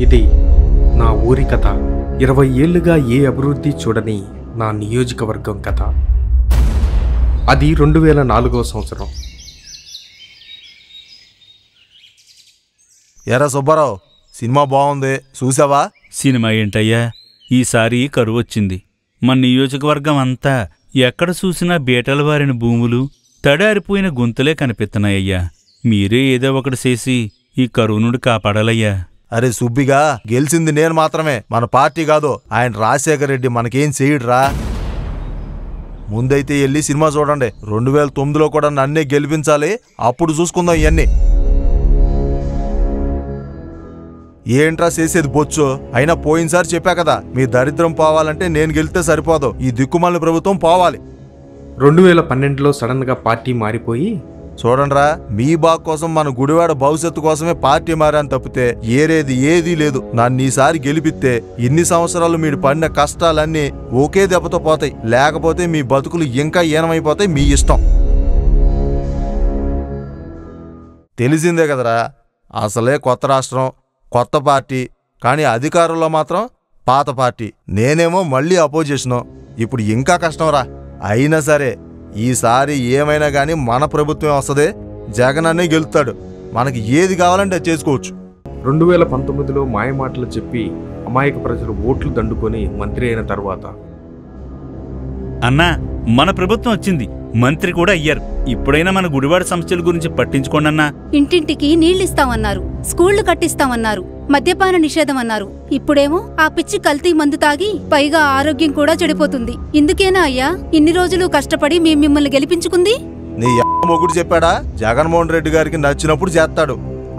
ఇది నా ఊరి కథ. 20 ఏళ్లుగా ఏ అభివృద్ధి చూడని నా నియోజకవర్గం కథ. అది 2004వ సంవత్సరం. ఎరా సుబ్బారావు, సినిమా బాగుంది, చూసావా? సినిమా ఏంటయ్యా, ఈసారి కరువొచ్చింది. మన నియోజకవర్గం అంతా ఎక్కడ చూసినా బీటల వారిన భూములు, తడారిపోయిన గుంతలే కనిపిస్తున్నాయ్యా. మీరే ఏదో ఒకటి చేసి ఈ కరువు నుండి కాపాడాలయ్యా. అరే సుబ్బిగా, గెలిచింది నేను మాత్రమే, మన పార్టీ కాదు. ఆయన రాజశేఖర రెడ్డి మనకేం చేయడురా. ముందైతే వెళ్ళి సినిమా చూడండి. 2009లో కూడా నన్నే గెలిపించాలి, అప్పుడు చూసుకుందాం ఇవన్నీ. ఏంట్రా చేసేది బొచ్చు? అయినా పోయినసారి చెప్పా కదా, మీ దరిద్రం పోవాలంటే నేను గెలిస్తే సరిపోదు, ఈ దిక్కుమాలిన ప్రభుత్వం పోవాలి. 2012లో సడన్ గా పార్టీ మారిపోయి, చూడండిరా, మీ బాగు కోసం మన గుడివాడ భవిష్యత్తు కోసమే పార్టీ మారాని తప్పితే ఏదీ లేదు. నన్ను ఈసారి గెలిపిస్తే ఇన్ని సంవత్సరాలు మీరు పడిన కష్టాలన్నీ ఒకే దెబ్బతో పోతాయి. లేకపోతే మీ బతుకులు ఇంకా ఈనమైపోతాయి. మీ ఇష్టం. తెలిసిందే కదరా, అసలే కొత్త రాష్ట్రం, కొత్త పార్టీ, కానీ అధికారంలో మాత్రం పాత పార్టీ. నేనేమో మళ్ళీ అపోజిషను. ఇప్పుడు ఇంకా కష్టంరా. అయినా సరే ఈసారి ఏమైనా కానీ మన ప్రభుత్వం వస్తుంది. జగన్ అనే గెలుస్తాడు. మనకి ఏది కావాలంటే అది చేసుకోవచ్చు. 2019లో మాయమాటలు చెప్పి అమాయక ప్రజలు ఓట్లు దండుకొని మంత్రి అయిన తర్వాత, అన్నా మన ప్రభుత్వం వచ్చింది, మంత్రి కూడా అయ్యారు. ఇప్పుడైనా మన గుడివాడ సమస్యల గురించి పట్టించుకోండన్నా. ఇంటింటికి నీళ్లిస్తామన్నారు, స్కూళ్లు కట్టిస్తామన్నారు, మద్యపాన నిషేధం అన్నారు. ఇప్పుడేమో ఆ పిచ్చి కల్తీ మందు తాగి పైగా ఆరోగ్యం కూడా చెడిపోతుంది. ఇందుకేనా అయ్యా ఇన్ని రోజులు కష్టపడి మేము మిమ్మల్ని గెలిపించుకుంది? నీ మొగుడు చెప్పాడా, జగన్మోహన్ రెడ్డి గారికి నచ్చినప్పుడు చేస్తాడు,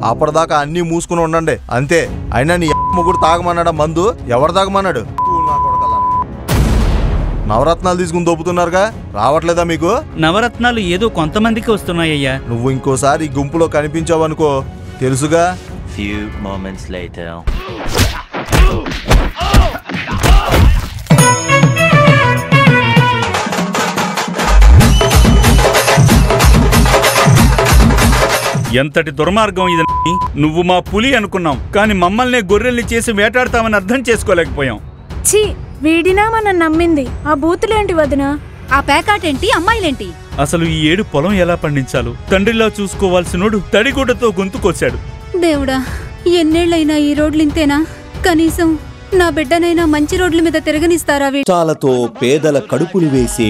అప్పటిదాకా అన్నీ మూసుకుని ఉండండి అంతే. అయినా నీ మొగుడు తాగమన్నాడా మందు? ఎవరు తాగమన్నాడు? నవరత్నాలు తీసుకుని దొబ్బుతున్నారుగా, రావట్లేదా మీకు? నవరత్నాలు ఏదో కొంతమందికి వస్తున్నాయ్యా. నువ్వు ఇంకోసారి ఈ గుంపులో కనిపించావనుకో, తెలుసుగా. Few moments later. ఎంతటి దుర్మార్గం ఇది! నువ్వు మా పులి అనుకున్నాం, కానీ మమ్మల్నే గొర్రెల్ని చేసి వేటాడతామని అర్థం చేసుకోలేకపోయాం. ఛీ, వీడినా మనం నమ్మింది. ఆ బూతులేంటి వదినా? ఆ పేకాటేంటి, అమ్మాయిలేంటి? అసలు ఈ ఏడు పొలం ఎలా పండించాలో తండ్రిలా చూసుకోవాల్సినోడు తడిగుడ్డతో గొంతుకొచ్చాడు. దేవుడా, ఎన్నేళ్లైనా ఈ రోడ్లింతేనా? కనీసం నా బిడ్డనైనా మంచి రోడ్ల మీద తిరగనిస్తారా? కష్టాలతో పేదల కడుపులు వేసే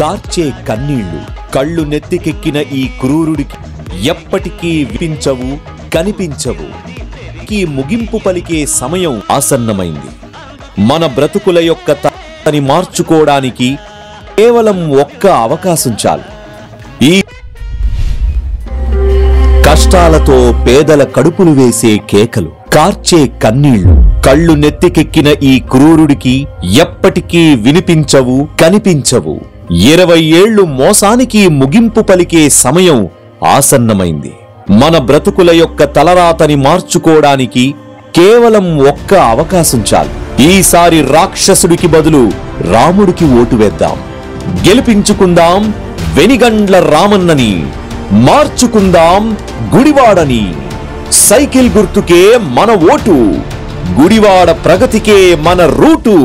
కార్చే కన్నీళ్లు, కళ్ళు నెత్తికెక్కిన ఈ క్రూరుడికి ఎప్పటికీ వినిపించవు, కనిపించవు. ఈ ముగింపు పలికే సమయం ఆసన్నమైంది. మన బ్రతుకుల యొక్క తని మార్చుకోవడానికి కేవలం ఒక్క అవకాశం చాలు. ఈ కష్టాలతో పేదల కడుపులు వేసే కేకలు, కార్చే కన్నీళ్లు, కళ్ళు నెత్తికెక్కిన ఈ క్రూరుడికి ఎప్పటికీ వినిపించవు, కనిపించవు. 20 ఏళ్లు మోసానికి ముగింపు పలికే సమయం ఆసన్నమైంది. మన బ్రతుకుల యొక్క తలరాతని మార్చుకోవడానికి కేవలం ఒక్క అవకాశం చాలు. ఈసారి రాక్షసుడికి బదులు రాముడికి ఓటు వేద్దాం. గెలిపించుకుందాం వెనిగండ్ల రామన్నని, మార్చుకుందాం గుడివాడని. సైకిల్ గుర్తుకే మన ఓటు, గుడివాడ ప్రగతికే మన రూటు.